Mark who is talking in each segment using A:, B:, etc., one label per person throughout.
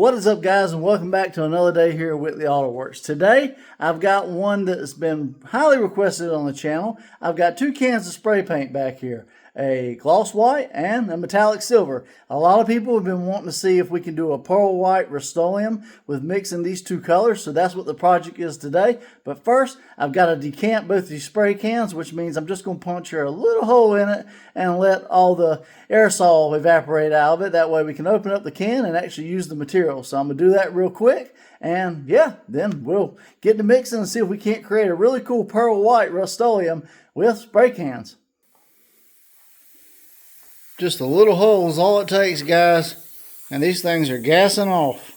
A: What is up, guys, and welcome back to another day here at Whitley Auto Works. Today I've got one that's been highly requested on the channel. I've got two cans of spray paint back here, a gloss white and a metallic silver. A lot of people have been wanting to see if we can do a pearl white Rustoleum with mixing these two colors, so that's what the project is today. But first, I've got to decant both these spray cans, which means I'm just going to puncture a little hole in it and let all the aerosol evaporate out of it. That way we can open up the can and actually use the material. So I'm going to do that real quick, and yeah, then we'll get to mixing and see if we can't create a really cool pearl white Rustoleum with spray cans. Just a little hole is all it takes, guys, and these things are gassing off.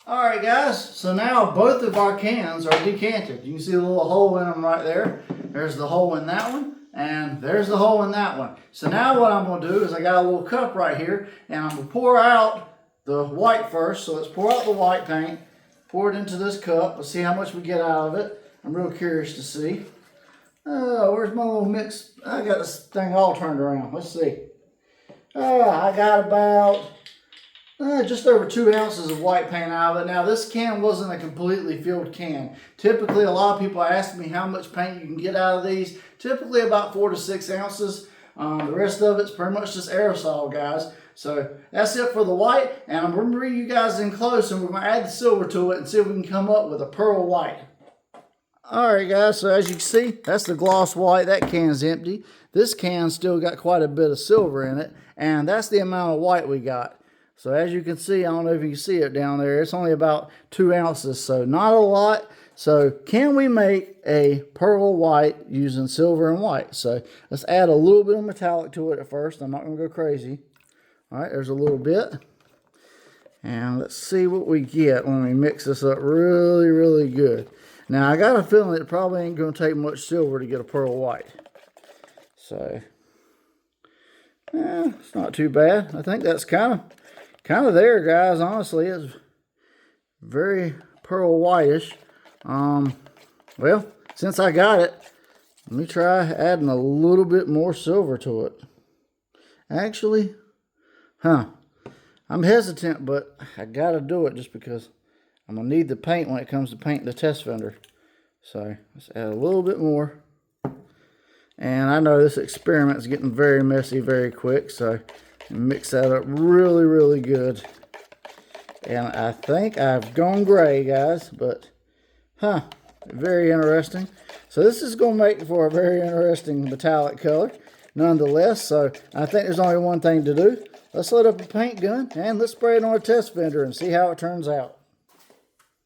A: Alright, guys, so now both of our cans are decanted. You can see a little hole in them right there. There's the hole in that one, and there's the hole in that one. So now what I'm going to do is I got a little cup right here, and I'm going to pour out the white first. So let's pour out the white paint, pour it into this cup. Let's see how much we get out of it. I'm real curious to see. Where's my little mix? I got this thing all turned around. Let's see. I got about just over 2 ounces of white paint out of it. Now, this can wasn't a completely filled can. Typically, a lot of people ask me how much paint you can get out of these. Typically about 4 to 6 ounces. The rest of it's pretty much just aerosol, guys. So that's it for the white. And I'm going to bring you guys in close, and we're going to add the silver to it and see if we can come up with a pearl white. Alright, guys, so as you can see, that's the gloss white. That can's empty. This can still got quite a bit of silver in it, and that's the amount of white we got. So as you can see, I don't know if you can see it down there, it's only about 2 ounces, so not a lot. So can we make a pearl white using silver and white? So let's add a little bit of metallic to it at first. I'm not going to go crazy. Alright, there's a little bit. And let's see what we get when we mix this up really, really good. Now, I got a feeling it probably ain't going to take much silver to get a pearl white. So, it's not too bad. I think that's kind of there, guys. Honestly, it's very pearl whitish. Well, since I got it, let me try adding a little bit more silver to it. Actually, I'm hesitant, but I got to do it just because I'm going to need the paint when it comes to painting the test fender. So let's add a little bit more. And I know this experiment is getting very messy very quick, so mix that up really, really good. And I think I've gone gray, guys, but very interesting. So this is going to make for a very interesting metallic color nonetheless. So I think there's only one thing to do. Let's load up a paint gun and let's spray it on a test fender and see how it turns out.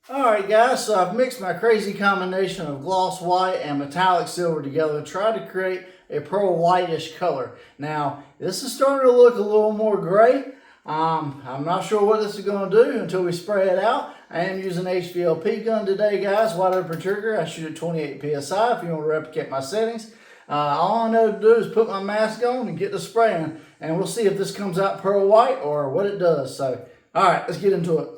A: Alright, guys, so I've mixed my crazy combination of gloss white and metallic silver together to try to create a pearl whitish color. Now, this is starting to look a little more gray. I'm not sure what this is going to do until we spray it out. I am using an HVLP gun today, guys, wide open trigger. I shoot at 28 PSI if you want to replicate my settings. All I know to do is put my mask on and get to spraying, and we'll see if this comes out pearl white or what it does. So, alright, let's get into it.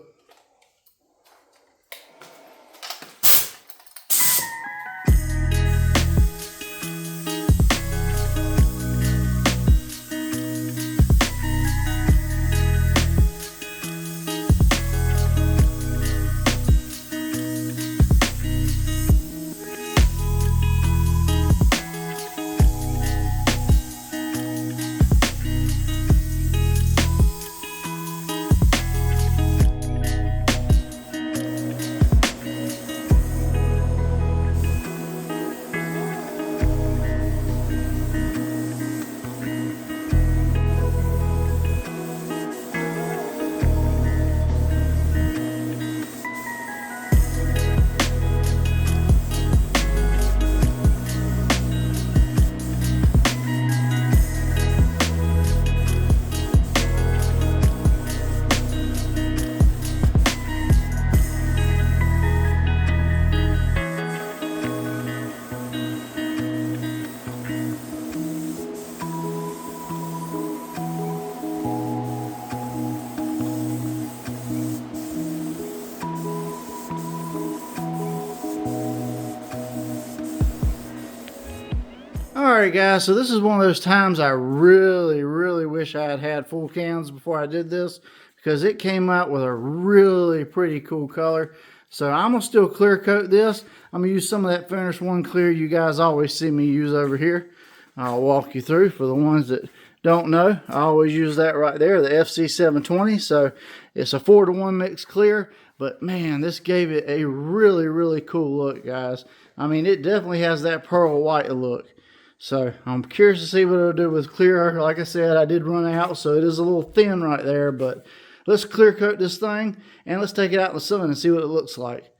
A: Alright guys, so this is one of those times I really wish I had full cans before I did this, because it came out with a really pretty cool color. So I'm going to still clear coat this. I'm going to use some of that Finish One Clear you guys always see me use over here. I'll walk you through for the ones that don't know. I always use that right there, the FC720. So it's a 4-to-1 mix clear. But man, this gave it a really cool look, guys. I mean, it definitely has that pearl white look. So I'm curious to see what it'll do with clear. Like I said, I did run out, so it is a little thin right there. But let's clear coat this thing and let's take it out in the sun and see what it looks like.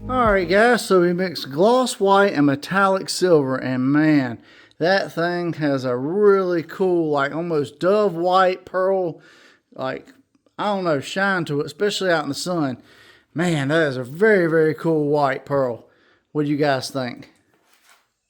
A: Alright guys, so we mixed gloss white and metallic silver, and man, that thing has a really cool, like almost dove white pearl, like, I don't know, shine to it, especially out in the sun. Man, that is a very cool white pearl. What do you guys think?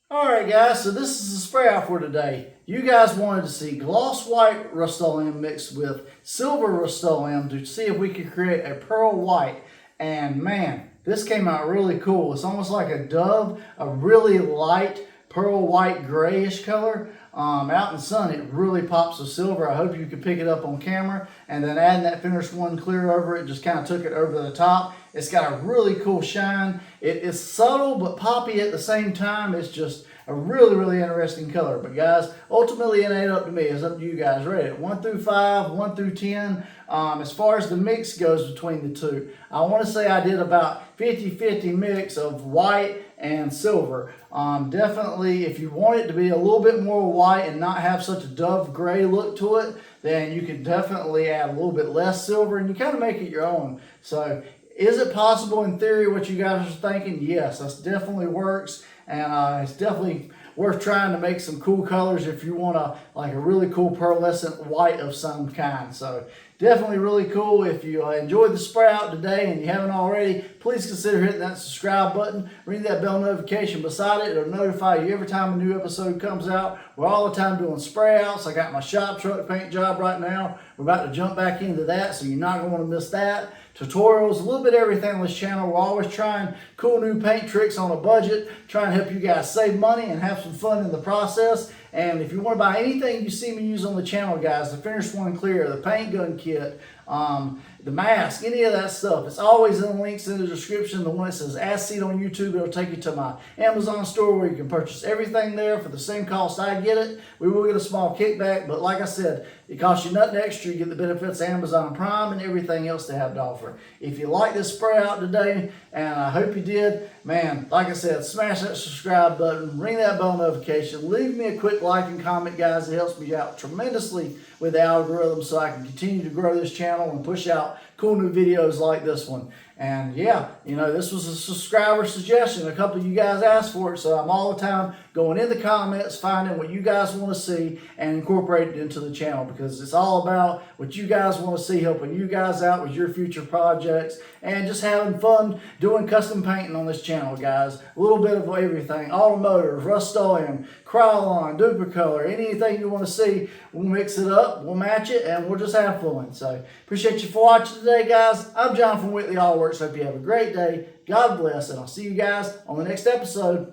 A: Alright guys, so this is the spray out for today. You guys wanted to see gloss white Rustoleum mixed with silver Rustoleum to see if we could create a pearl white. And man, this came out really cool. It's almost like a dove, a really light pearl white grayish color. Out in the sun, it really pops with silver. I hope you could pick it up on camera. And then adding that Finish One Clear over it just kind of took it over the top. It's got a really cool shine. It is subtle but poppy at the same time. It's just a really interesting color. But guys, ultimately it ain't up to me. It's up to you guys. Rate it 1 through 5, 1 through 10. As far as the mix goes between the two, I want to say I did about 50-50 mix of white and silver. Definitely, if you want it to be a little bit more white and not have such a dove gray look to it, then you can definitely add a little bit less silver and you kind of make it your own. So is it possible in theory what you guys are thinking? Yes, that definitely works. And it's definitely worth trying to make some cool colors if you want like a really cool pearlescent white of some kind. So definitely really cool. If you enjoyed the spray out today and you haven't already, please consider hitting that subscribe button. Ring that bell notification beside it. It'll notify you every time a new episode comes out. We're all the time doing spray outs. I got my shop truck paint job right now. We're about to jump back into that, so you're not going to want to miss that. Tutorials, a little bit of everything on this channel. We're always trying cool new paint tricks on a budget, trying to help you guys save money and have some fun in the process. And if you want to buy anything you see me use on the channel, guys, the Finish One Clear, the paint gun kit, the mask, any of that stuff, it's always in the links in the description. The one that says Ask Seed on YouTube, it'll take you to my Amazon store where you can purchase everything there for the same cost I get it. We will get a small kickback, but like I said, it costs you nothing extra. You get the benefits of Amazon Prime and everything else they have to offer. If you like this spray out today, and I hope you did, man, like I said, smash that subscribe button, ring that bell notification, leave me a quick like and comment, guys. It helps me out tremendously with the algorithm so I can continue to grow this channel and push out cool new videos like this one. And yeah, you know, this was a subscriber suggestion. A couple of you guys asked for it, so I'm all the time going in the comments, finding what you guys want to see and incorporating it into the channel, because it's all about what you guys want to see, helping you guys out with your future projects and just having fun doing custom painting on this channel, guys. A little bit of everything, automotive, Rustoleum, Krylon, Duplicolor, anything you want to see, we'll mix it up, we'll match it, and we'll just have fun. So appreciate you for watching today, guys. I'm John from Whitley All Works. Hope you have a great day. God bless, and I'll see you guys on the next episode.